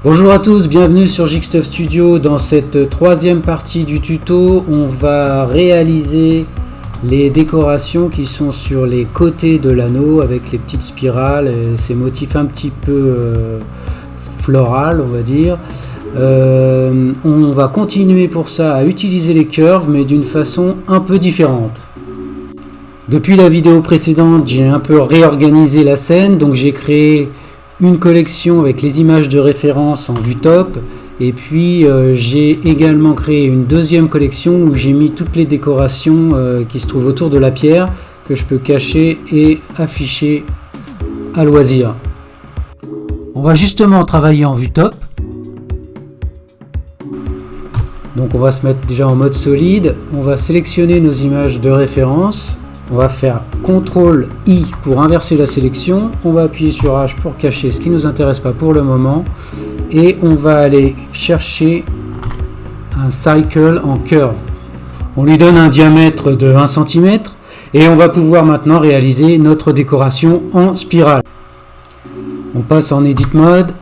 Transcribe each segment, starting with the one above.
Bonjour à tous, bienvenue sur Jigstuff Studio. Dans cette troisième partie du tuto, on va réaliser les décorations qui sont sur les côtés de l'anneau avec les petites spirales et ces motifs un petit peu floral, on va dire. On va continuer pour ça à utiliser les curves, mais d'une façon un peu différente. Depuis la vidéo précédente, j'ai un peu réorganisé la scène, donc j'ai créé une collection avec les images de référence en vue top, et puis j'ai également créé une deuxième collection où j'ai mis toutes les décorations qui se trouvent autour de la pierre que je peux cacher et afficher à loisir. On va justement travailler en vue top, donc on va se mettre déjà en mode solide, on va sélectionner nos images de référence. On va faire CTRL I pour inverser la sélection, on va appuyer sur H pour cacher ce qui ne nous intéresse pas pour le moment, et on va aller chercher un cycle en curve. On lui donne un diamètre de 1 cm et on va pouvoir maintenant réaliser notre décoration en spirale. On passe en Edit Mode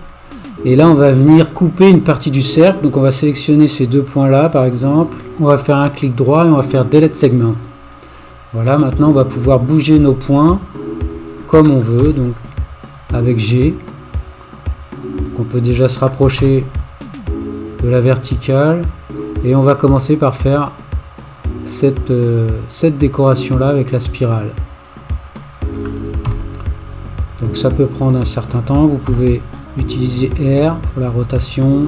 et là on va venir couper une partie du cercle, donc on va sélectionner ces deux points là par exemple, on va faire un clic droit et on va faire Delete Segment. Voilà, maintenant on va pouvoir bouger nos points comme on veut, donc avec G. Donc on peut déjà se rapprocher de la verticale et on va commencer par faire cette décoration là avec la spirale. Donc ça peut prendre un certain temps, vous pouvez utiliser R pour la rotation,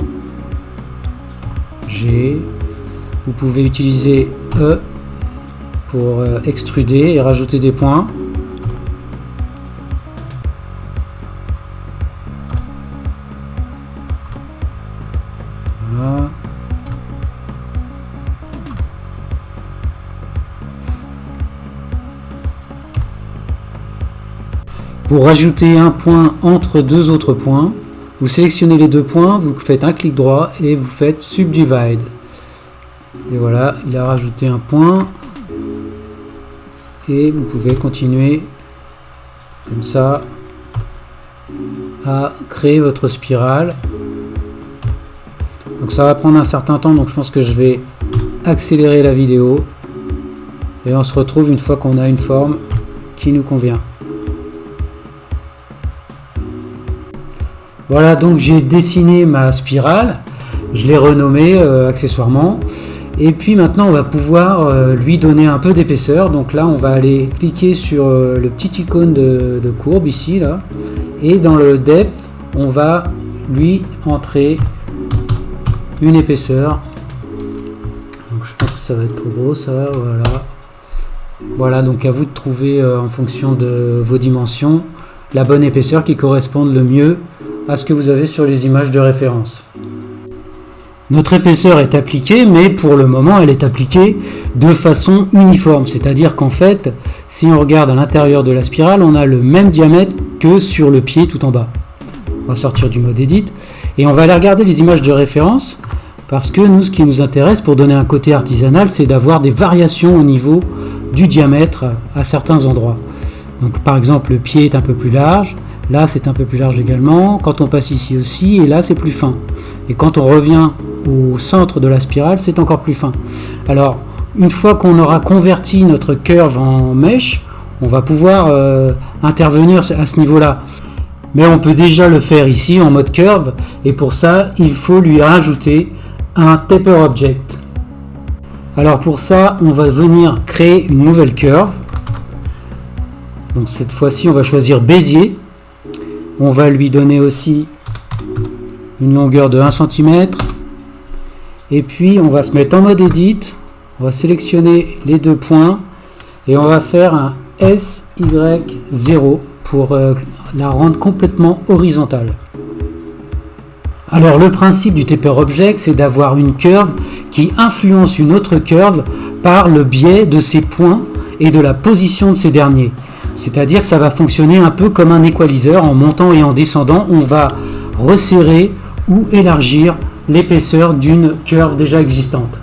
G, vous pouvez utiliser E pour extruder et rajouter des points. Voilà. Pour rajouter un point entre deux autres points, vous sélectionnez les deux points, vous faites un clic droit et vous faites Subdivide. Et voilà, il a rajouté un point. Et vous pouvez continuer comme ça à créer votre spirale. Donc ça va prendre un certain temps, donc je pense que je vais accélérer la vidéo et on se retrouve une fois qu'on a une forme qui nous convient. Voilà, donc j'ai dessiné ma spirale, je l'ai renommée accessoirement. Et puis maintenant on va pouvoir lui donner un peu d'épaisseur. Donc là on va aller cliquer sur le petit icône de courbe ici là, et dans le depth on va lui entrer une épaisseur. Donc je pense que ça va être trop gros ça, voilà, donc à vous de trouver en fonction de vos dimensions la bonne épaisseur qui corresponde le mieux à ce que vous avez sur les images de référence. Notre épaisseur est appliquée, mais pour le moment elle est appliquée de façon uniforme, c'est-à-dire qu'en fait si on regarde à l'intérieur de la spirale on a le même diamètre que sur le pied tout en bas. On va sortir du mode Edit et on va aller regarder les images de référence, parce que nous ce qui nous intéresse pour donner un côté artisanal c'est d'avoir des variations au niveau du diamètre à certains endroits. Donc par exemple le pied est un peu plus large, là c'est un peu plus large également, quand on passe ici aussi, et là c'est plus fin. Et quand on revient au centre de la spirale, c'est encore plus fin. Alors, une fois qu'on aura converti notre curve en mèche, on va pouvoir intervenir à ce niveau-là. Mais on peut déjà le faire ici en mode curve, et pour ça, il faut lui rajouter un taper object. Alors pour ça, on va venir créer une nouvelle curve. Donc cette fois-ci, on va choisir Bézier. On va lui donner aussi une longueur de 1 cm. Et puis on va se mettre en mode Edit. On va sélectionner les deux points. Et on va faire un SY0 pour la rendre complètement horizontale. Alors le principe du taper object, c'est d'avoir une curve qui influence une autre curve par le biais de ses points et de la position de ces derniers. C'est-à-dire que ça va fonctionner un peu comme un equalizer, en montant et en descendant, on va resserrer ou élargir l'épaisseur d'une curve déjà existante.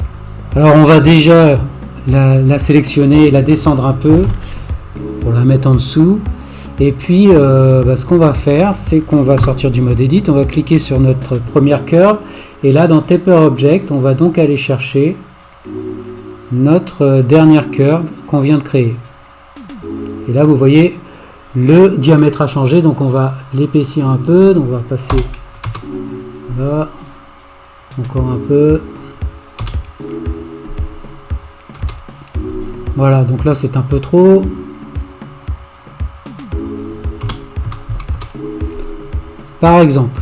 Alors on va déjà la sélectionner et la descendre un peu pour la mettre en dessous. Et puis ce qu'on va faire, c'est qu'on va sortir du mode edit, on va cliquer sur notre première curve, et là dans Taper Object, on va donc aller chercher notre dernière curve qu'on vient de créer. Et là vous voyez, le diamètre a changé, donc on va l'épaissir un peu, donc on va passer là, encore un peu. Voilà, donc là c'est un peu trop. Par exemple.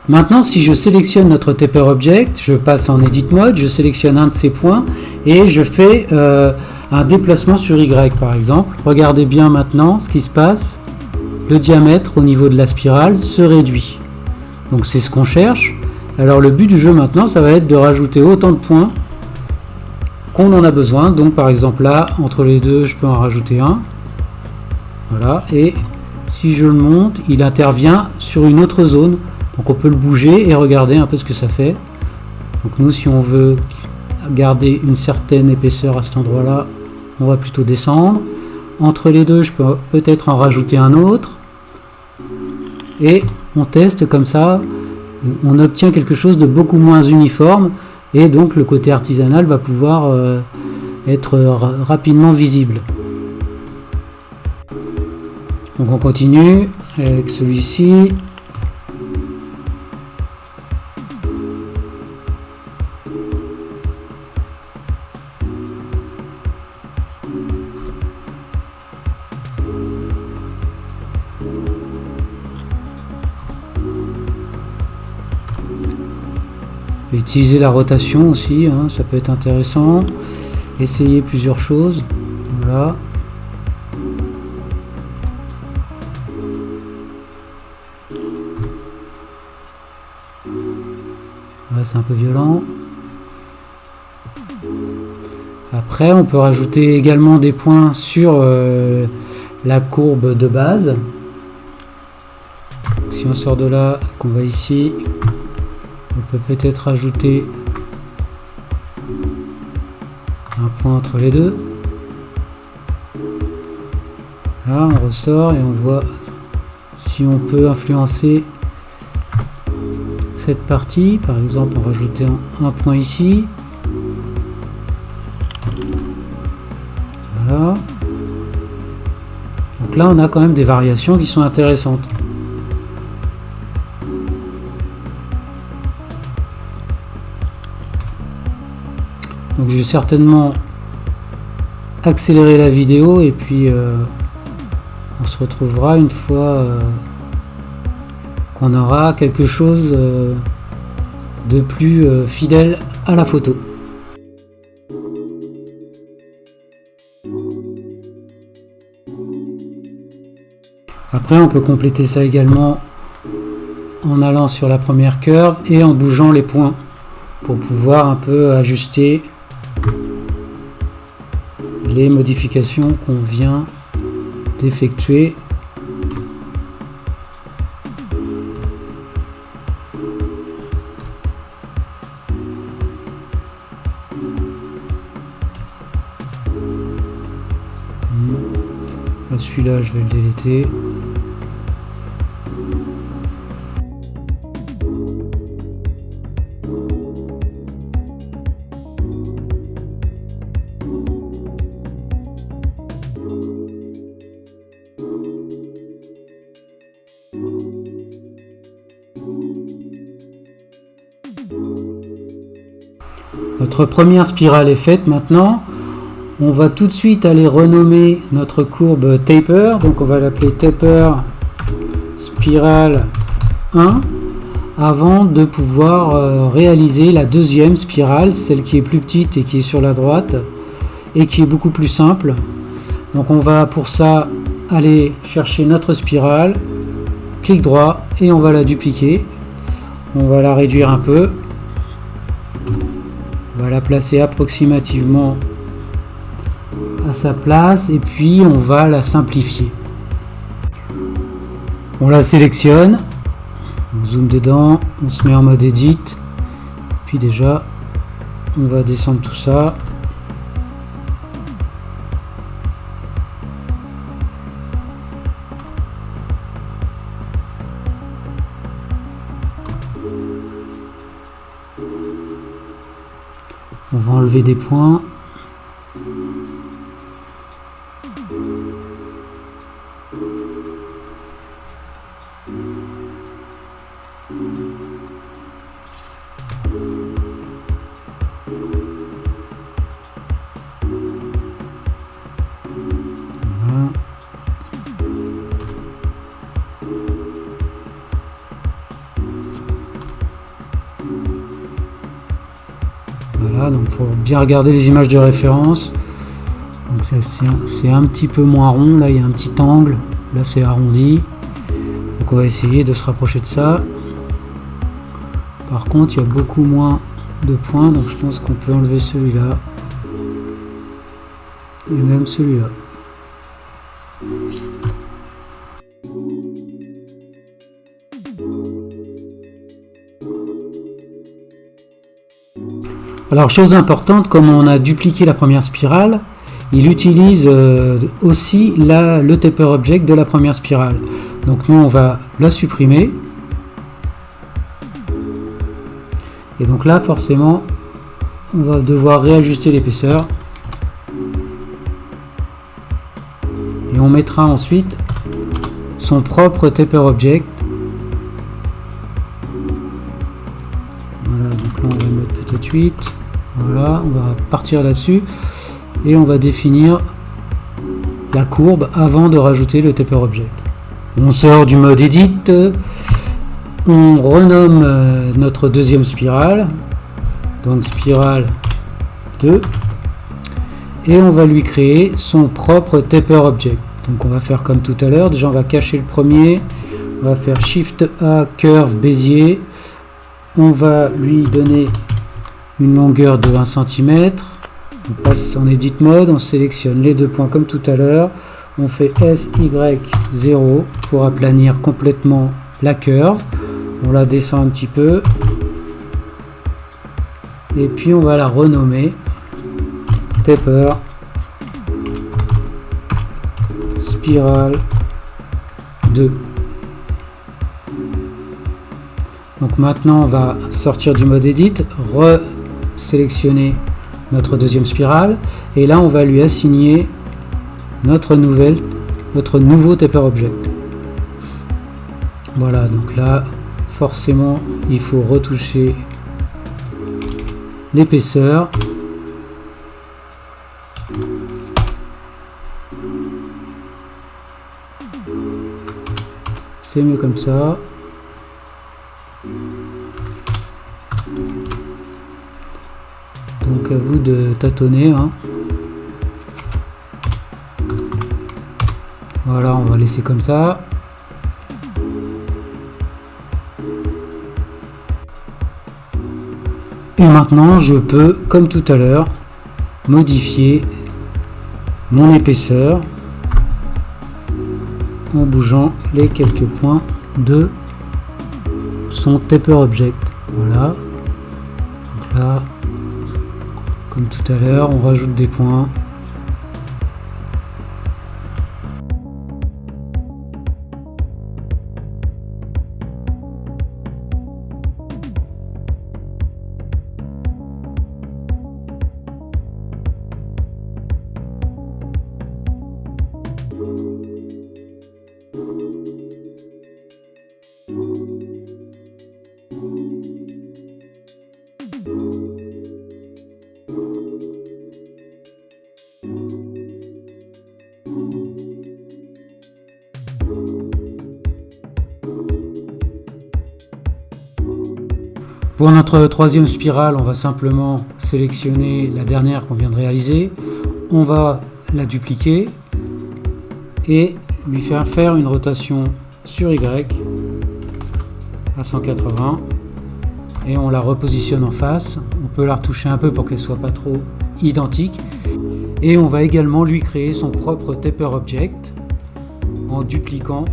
Maintenant, si je sélectionne notre Taper Object, je passe en Edit Mode, je sélectionne un de ces points et je fais un déplacement sur Y par exemple. Regardez bien maintenant ce qui se passe. Le diamètre au niveau de la spirale se réduit. Donc c'est ce qu'on cherche. Alors le but du jeu maintenant, ça va être de rajouter autant de points qu'on en a besoin. Donc par exemple là, entre les deux, je peux en rajouter un. Voilà, et si je le monte, il intervient sur une autre zone. Donc on peut le bouger et regarder un peu ce que ça fait. Donc nous, si on veut garder une certaine épaisseur à cet endroit-là, on va plutôt descendre. Entre les deux, je peux peut-être en rajouter un autre. Et on teste comme ça. On obtient quelque chose de beaucoup moins uniforme. Et donc le côté artisanal va pouvoir être rapidement visible. Donc on continue avec celui-ci. Utiliser la rotation aussi, hein, ça peut être intéressant. Essayer plusieurs choses. Voilà. Ouais, c'est un peu violent. Après, on peut rajouter également des points sur la courbe de base. Si on sort de là, qu'on va ici, on peut peut-être rajouter un point entre les deux. Là, on ressort et on voit si on peut influencer cette partie. Par exemple, on rajoute un point ici. Voilà. Donc là, on a quand même des variations qui sont intéressantes. Donc je vais certainement accélérer la vidéo et puis on se retrouvera une fois qu'on aura quelque chose de plus fidèle à la photo. Après on peut compléter ça également en allant sur la première curve et en bougeant les points pour pouvoir un peu ajuster les modifications qu'on vient d'effectuer. Celui-là, je vais le déléter. Notre première spirale est faite maintenant. On va tout de suite aller renommer notre courbe Taper. Donc on va l'appeler Taper Spirale 1 avant de pouvoir réaliser la deuxième spirale, celle qui est plus petite et qui est sur la droite et qui est beaucoup plus simple. Donc on va pour ça aller chercher notre spirale, clic droit et on va la dupliquer. On va la réduire un peu. On va la placer approximativement à sa place et puis on va la simplifier. On la sélectionne, on zoome dedans, on se met en mode edit, puis déjà on va descendre tout ça. On va enlever des points. Voilà, donc il faut bien regarder les images de référence. Donc c'est un petit peu moins rond, là il y a un petit angle, là c'est arrondi. Donc on va essayer de se rapprocher de ça. Par contre il y a beaucoup moins de points, donc je pense qu'on peut enlever celui-là. Et même celui-là. Alors chose importante, comme on a dupliqué la première spirale, il utilise aussi le taper object de la première spirale. Donc nous on va la supprimer. Et donc là forcément on va devoir réajuster l'épaisseur. Et on mettra ensuite son propre taper object. Voilà, donc là on va mettre peut-être 8. Voilà, on va partir là-dessus et on va définir la courbe avant de rajouter le taper object. On sort du mode edit, on renomme notre deuxième spirale, donc spirale 2, et on va lui créer son propre taper object. Donc on va faire comme tout à l'heure, déjà on va cacher le premier, on va faire Shift A, curve, Bézier, on va lui donner une longueur de 1 cm, on passe en edit mode, on sélectionne les deux points comme tout à l'heure, on fait SY0 pour aplanir complètement la curve, on la descend un petit peu, et puis on va la renommer taper spirale 2. Donc maintenant on va sortir du mode edit, sélectionner notre deuxième spirale et là on va lui assigner notre nouveau taper object. Voilà, donc là forcément il faut retoucher l'épaisseur. C'est mieux comme ça. Donc à vous de tâtonner, hein. Voilà, on va laisser comme ça. Et maintenant je peux, comme tout à l'heure, modifier mon épaisseur en bougeant les quelques points de son taper object. Voilà. Donc là, comme tout à l'heure, on rajoute des points. Pour notre troisième spirale, on va simplement sélectionner la dernière qu'on vient de réaliser. On va la dupliquer et lui faire une rotation sur Y à 180 et on la repositionne en face. On peut la retoucher un peu pour qu'elle soit pas trop identique et on va également lui créer son propre taper object en dupliquant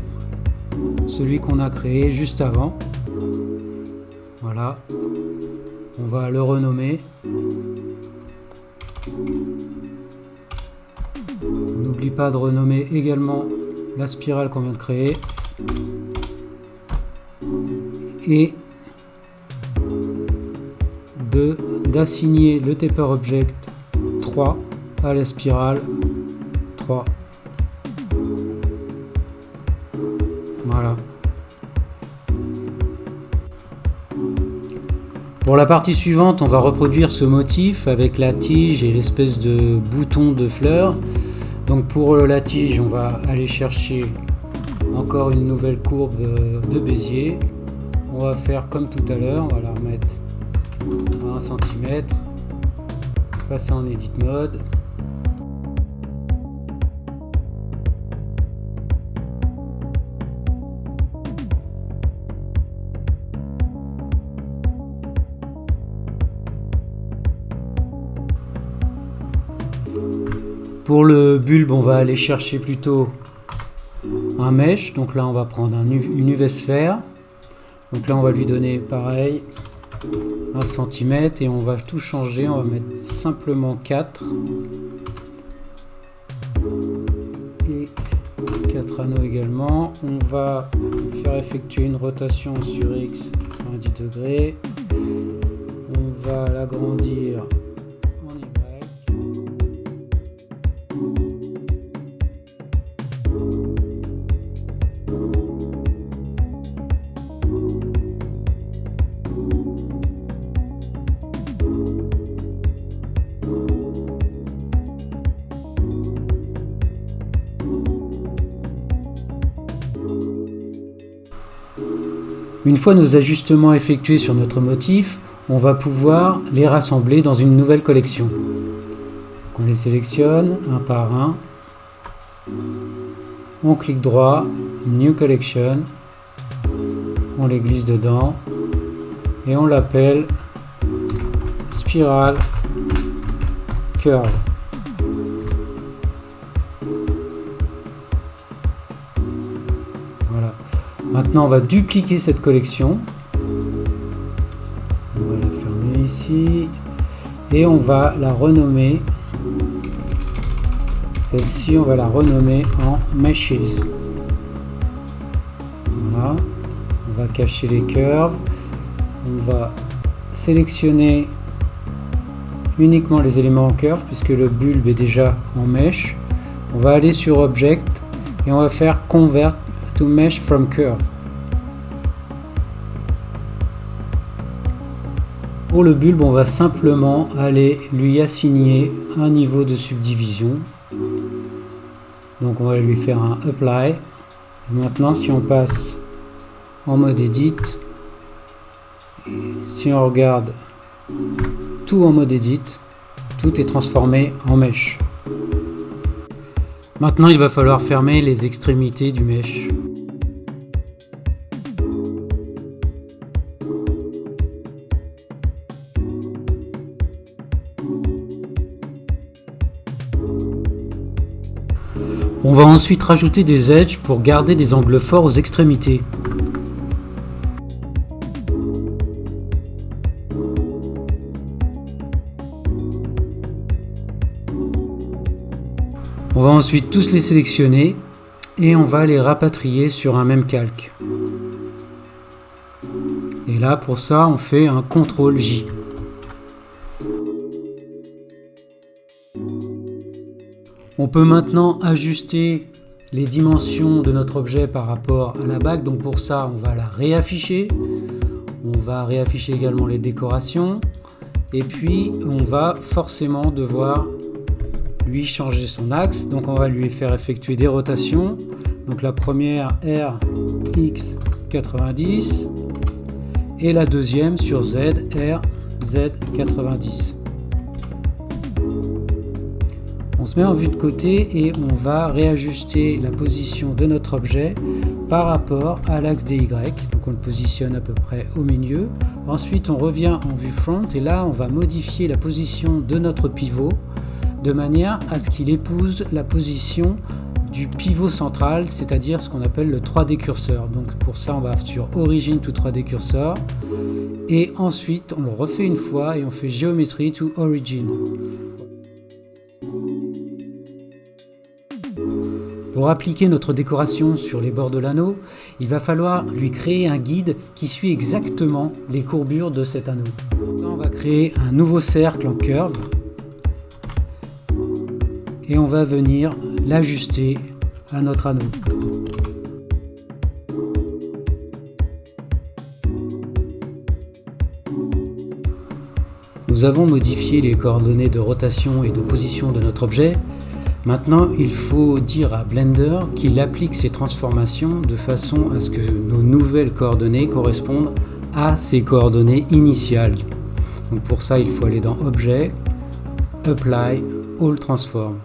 celui qu'on a créé juste avant. Voilà, on va le renommer. N'oublie pas de renommer également la spirale qu'on vient de créer. Et de d'assigner le taper object 3 à la spirale 3. Voilà. Pour la partie suivante, on va reproduire ce motif avec la tige et l'espèce de bouton de fleurs. Donc pour la tige, on va aller chercher encore une nouvelle courbe de Bézier. On va faire comme tout à l'heure, on va la remettre à 1 cm, passer en edit mode. Pour le bulbe, on va aller chercher plutôt un mesh. Donc là, on va prendre une UV sphère. Donc là, on va lui donner pareil 1 cm et on va tout changer. On va mettre simplement 4 et 4 anneaux également. On va faire effectuer une rotation sur X 90 degrés. On va l'agrandir. Une fois nos ajustements effectués sur notre motif, on va pouvoir les rassembler dans une nouvelle collection. Donc on les sélectionne un par un. On clique droit, New Collection. On les glisse dedans et on l'appelle Spiral Curve. Voilà. Maintenant, on va dupliquer cette collection. On va la fermer ici. Et on va la renommer. Celle-ci, on va la renommer en Meshes. Voilà. On va cacher les curves. On va sélectionner uniquement les éléments en curve puisque le bulbe est déjà en mesh. On va aller sur Object et on va faire Convert to Mesh from Curve. Pour le bulbe, on va simplement aller lui assigner un niveau de subdivision. Donc on va lui faire un Apply. Et maintenant, si on passe en mode Edit, si on regarde tout en mode Edit, tout est transformé en mesh. Maintenant, il va falloir fermer les extrémités du mesh. On va ensuite rajouter des edges pour garder des angles forts aux extrémités. On va ensuite tous les sélectionner et on va les rapatrier sur un même calque. Et là, pour ça, on fait un CTRL-J. On peut maintenant ajuster les dimensions de notre objet par rapport à la bague. Donc pour ça, on va la réafficher. On va réafficher également les décorations. Et puis, on va forcément devoir lui changer son axe. Donc on va lui faire effectuer des rotations. Donc la première RX 90 et la deuxième sur Z RZ 90. On se met en vue de côté et on va réajuster la position de notre objet par rapport à l'axe des Y. Donc on le positionne à peu près au milieu. Ensuite on revient en vue front et là on va modifier la position de notre pivot de manière à ce qu'il épouse la position du pivot central, c'est-à-dire ce qu'on appelle le 3D curseur. Donc pour ça on va sur Origin to 3D cursor et ensuite on le refait une fois et on fait Geometry to Origin. Pour appliquer notre décoration sur les bords de l'anneau, il va falloir lui créer un guide qui suit exactement les courbures de cet anneau. On va créer un nouveau cercle en curve et on va venir l'ajuster à notre anneau. Nous avons modifié les coordonnées de rotation et de position de notre objet. Maintenant, il faut dire à Blender qu'il applique ces transformations de façon à ce que nos nouvelles coordonnées correspondent à ses coordonnées initiales. Donc pour ça, il faut aller dans Objet, Apply, All Transform.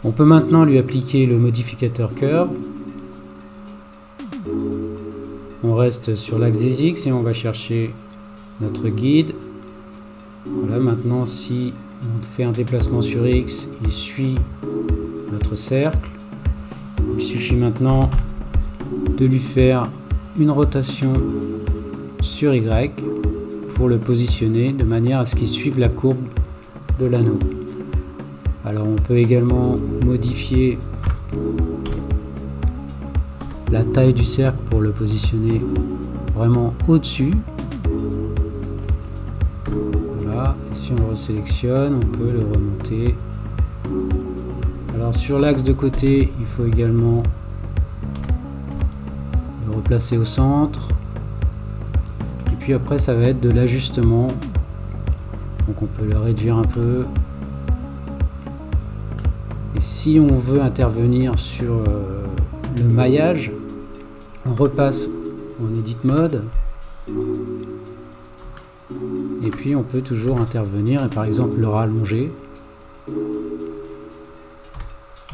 On peut maintenant lui appliquer le modificateur Curve. On reste sur l'axe des X et on va chercher notre guide. Voilà, maintenant si on fait un déplacement sur X, il suit notre cercle. Il suffit maintenant de lui faire une rotation sur Y pour le positionner de manière à ce qu'il suive la courbe de l'anneau. Alors on peut également modifier la taille du cercle pour le positionner vraiment au-dessus. Voilà, et si on le resélectionne, on peut le remonter. Alors sur l'axe de côté, il faut également le replacer au centre. Et puis après, ça va être de l'ajustement. Donc on peut le réduire un peu. Et si on veut intervenir sur le maillage, on repasse en Edit Mode. Et puis on peut toujours intervenir et par exemple le rallonger.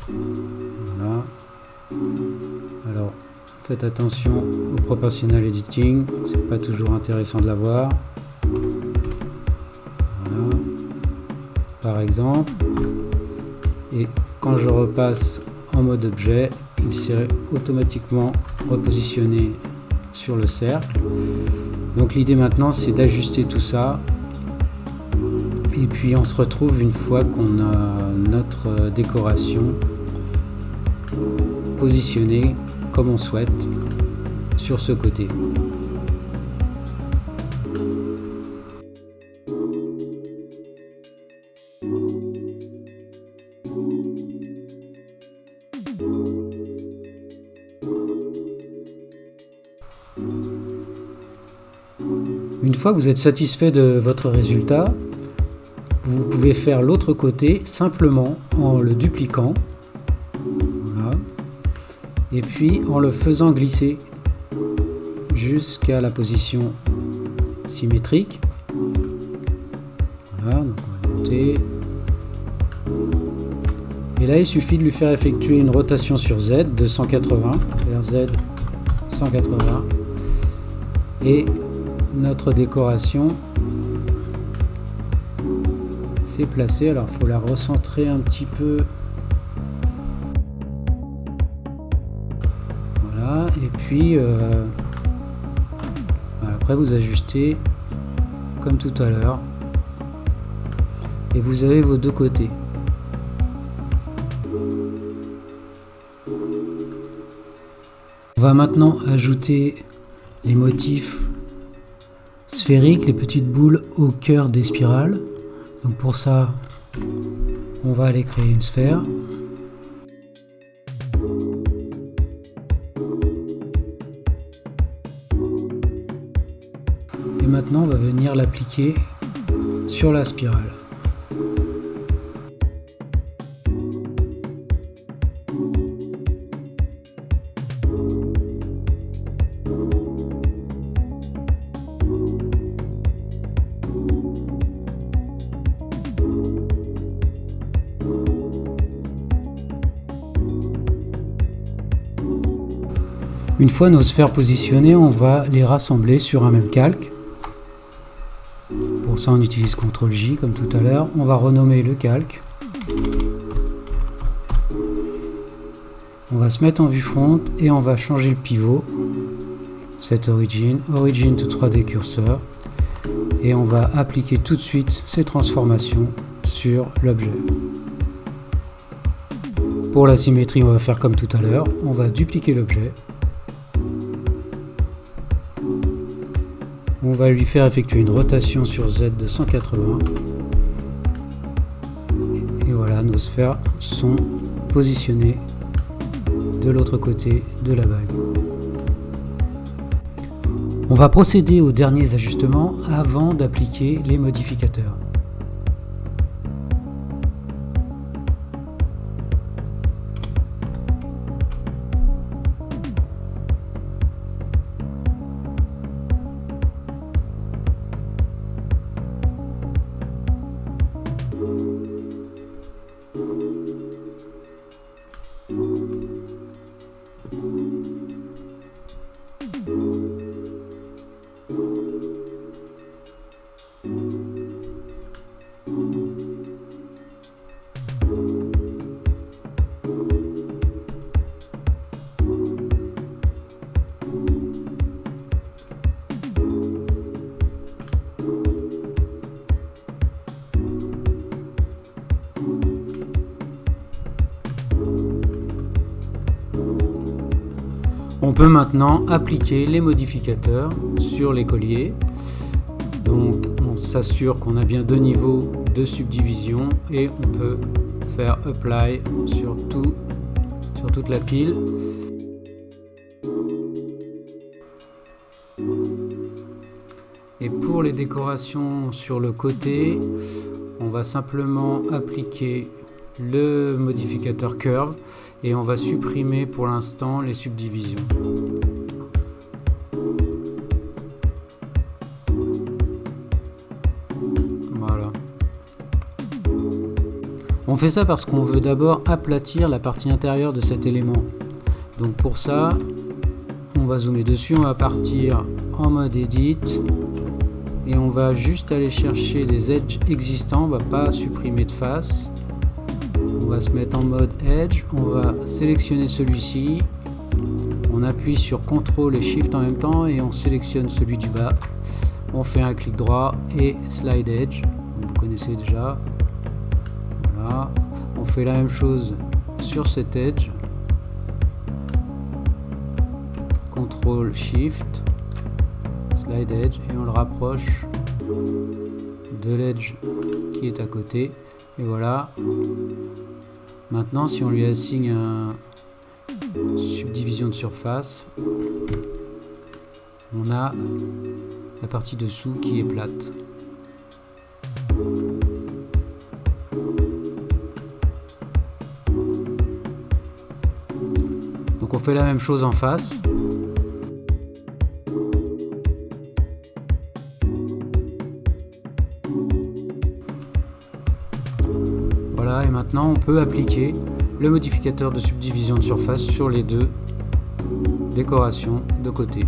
Voilà. Alors faites attention au proportional editing, c'est pas toujours intéressant de l'avoir. Voilà. Par exemple. Et quand je repasse en mode objet, il s'est automatiquement repositionné sur le cercle. Donc l'idée maintenant c'est d'ajuster tout ça et puis on se retrouve une fois qu'on a notre décoration positionnée comme on souhaite sur ce côté. Une fois que vous êtes satisfait de votre résultat, vous pouvez faire l'autre côté simplement en le dupliquant. Voilà. Et puis en le faisant glisser jusqu'à la position symétrique. Voilà, donc on va monter. Et là, il suffit de lui faire effectuer une rotation sur Z de 180, vers Z 180. Et notre décoration s'est placée. Alors il faut la recentrer un petit peu. Voilà, et puis après vous ajustez comme tout à l'heure et vous avez vos deux côtés. On va maintenant ajouter les motifs sphériques, les petites boules au cœur des spirales. Donc pour ça, on va aller créer une sphère. Et maintenant, on va venir l'appliquer sur la spirale. Une fois nos sphères positionnées, on va les rassembler sur un même calque. Pour ça, on utilise CTRL-J comme tout à l'heure. On va renommer le calque. On va se mettre en vue front et on va changer le pivot. Set Origin, Origin to 3D Cursor. Et on va appliquer tout de suite ces transformations sur l'objet. Pour la symétrie, on va faire comme tout à l'heure. On va dupliquer l'objet. On va lui faire effectuer une rotation sur Z de 180. Et voilà, nos sphères sont positionnées de l'autre côté de la bague. On va procéder aux derniers ajustements avant d'appliquer les modificateurs. On peut maintenant appliquer les modificateurs sur les colliers. Donc on s'assure qu'on a bien 2 niveaux de subdivision et on peut faire apply sur toute la pile. Et pour les décorations sur le côté, on va simplement appliquer le modificateur curve et on va supprimer pour l'instant les subdivisions. Voilà. On fait ça parce qu'on veut d'abord aplatir la partie intérieure de cet élément. Donc pour ça, on va zoomer dessus, on va partir en mode edit et on va juste aller chercher des edges existants, on va pas supprimer de face. On va se mettre en mode Edge, on va sélectionner celui-ci, on appuie sur CTRL et SHIFT en même temps et on sélectionne celui du bas. On fait un clic droit et Slide Edge, vous connaissez déjà. Voilà. On fait la même chose sur cet Edge. CTRL SHIFT, Slide Edge et on le rapproche de l'Edge qui est à côté. Et voilà. Maintenant, si on lui assigne une subdivision de surface, on a la partie dessous qui est plate. Donc on fait la même chose en face. Voilà, et maintenant on peut appliquer le modificateur de subdivision de surface sur les 2 décorations de côté.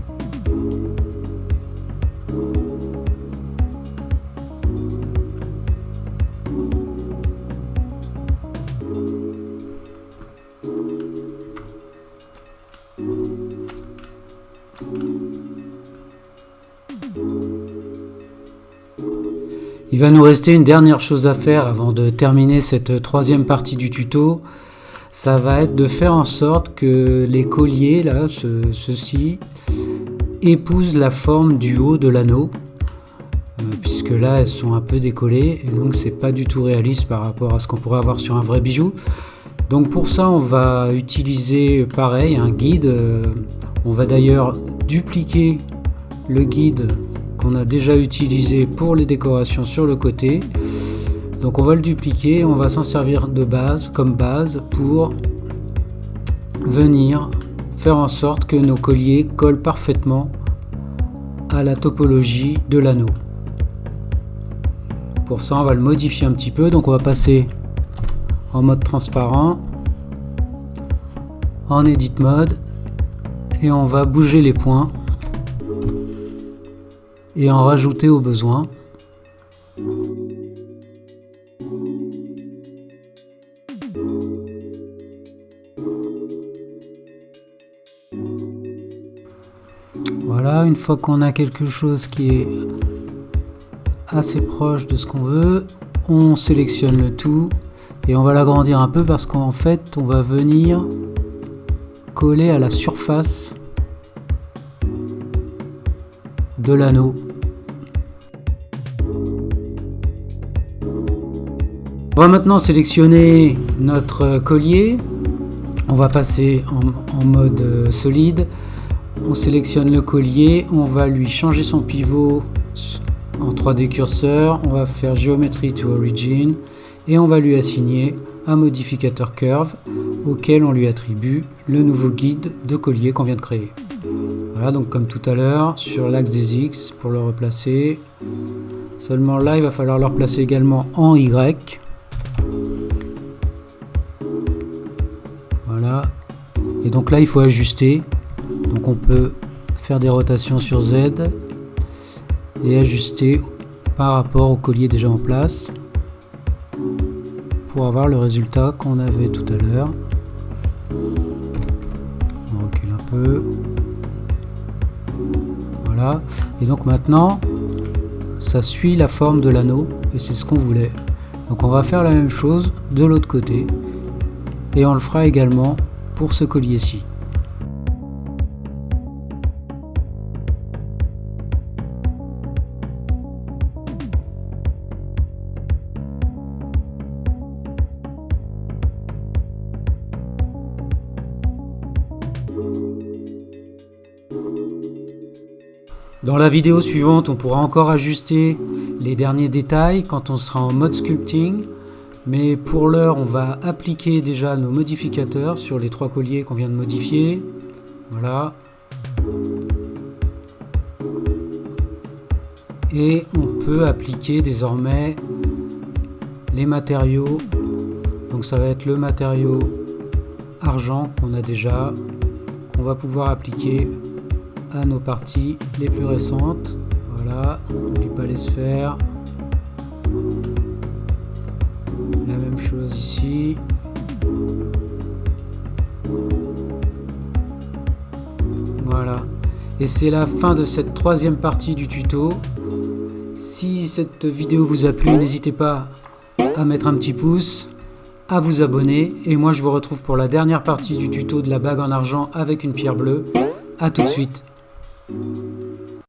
Il va nous rester une dernière chose à faire avant de terminer cette 3e partie du tuto. Ça va être de faire en sorte que les colliers, là, ceux-ci, épousent la forme du haut de l'anneau. Puisque là, elles sont un peu décollées. Et donc, c'est pas du tout réaliste par rapport à ce qu'on pourrait avoir sur un vrai bijou. Donc, pour ça, on va utiliser, pareil, un guide. On va d'ailleurs dupliquer le guide qu'on a déjà utilisé pour les décorations sur le côté. Donc on va le dupliquer, on va s'en servir de base, comme base, pour venir faire en sorte que nos colliers collent parfaitement à la topologie de l'anneau. Pour ça, on va le modifier un petit peu, donc on va passer en mode transparent, en edit mode, et on va bouger les points et en rajouter au besoin. Voilà, une fois qu'on a quelque chose qui est assez proche de ce qu'on veut, on sélectionne le tout Et on va l'agrandir un peu parce qu'en fait on va venir coller à la surface de l'anneau. On va maintenant sélectionner notre collier. On va passer en mode solide. On sélectionne le collier, on va lui changer son pivot en 3D curseur, on va faire Geometry to Origin et on va lui assigner un modificateur curve auquel on lui attribue le nouveau guide de collier qu'on vient de créer. Voilà, donc comme tout à l'heure, sur l'axe des X pour le replacer. Seulement là, il va falloir le replacer également en Y. Voilà. Et donc là, il faut ajuster. Donc on peut faire des rotations sur Z et ajuster par rapport au collier déjà en place pour avoir le résultat qu'on avait tout à l'heure. On recule un peu. Voilà. Et donc maintenant, ça suit la forme de l'anneau et c'est ce qu'on voulait. Donc on va faire la même chose de l'autre côté et on le fera également pour ce collier-ci. Dans la vidéo suivante, on pourra encore ajuster les derniers détails quand on sera en mode sculpting. Mais pour l'heure, on va appliquer déjà nos modificateurs sur les 3 colliers qu'on vient de modifier. Voilà. Et on peut appliquer désormais les matériaux. Donc ça va être le matériau argent qu'on a déjà, qu'on va pouvoir appliquer à nos parties les plus récentes. Voilà, n'oublie pas les sphères. La même chose ici. Voilà. Et c'est la fin de cette 3e partie du tuto. Si cette vidéo vous a plu, n'hésitez pas à mettre un petit pouce, à vous abonner. Et moi je vous retrouve pour la dernière partie du tuto de la bague en argent avec une pierre bleue. A tout de suite.